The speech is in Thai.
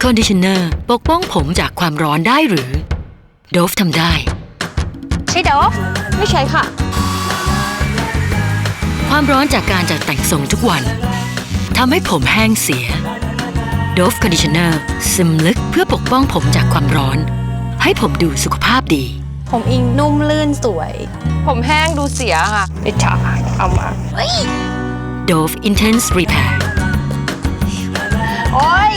Conditioner ปกป้องผมจากความร้อนได้หรือ Dove ทำได้ใช่Doveไม่ใช่ค่ะความร้อนจากการจัดแต่งทรงทุกวันทำให้ผมแห้งเสีย Dove Conditioner ซึมลึกเพื่อปกป้องผมจากความร้อนให้ผมดูสุขภาพดีผมอิงนุ่มลื่นสวยผมแห้งดูเสียค่ะไปจ่าเอามาDove Intense Repair โอ้ย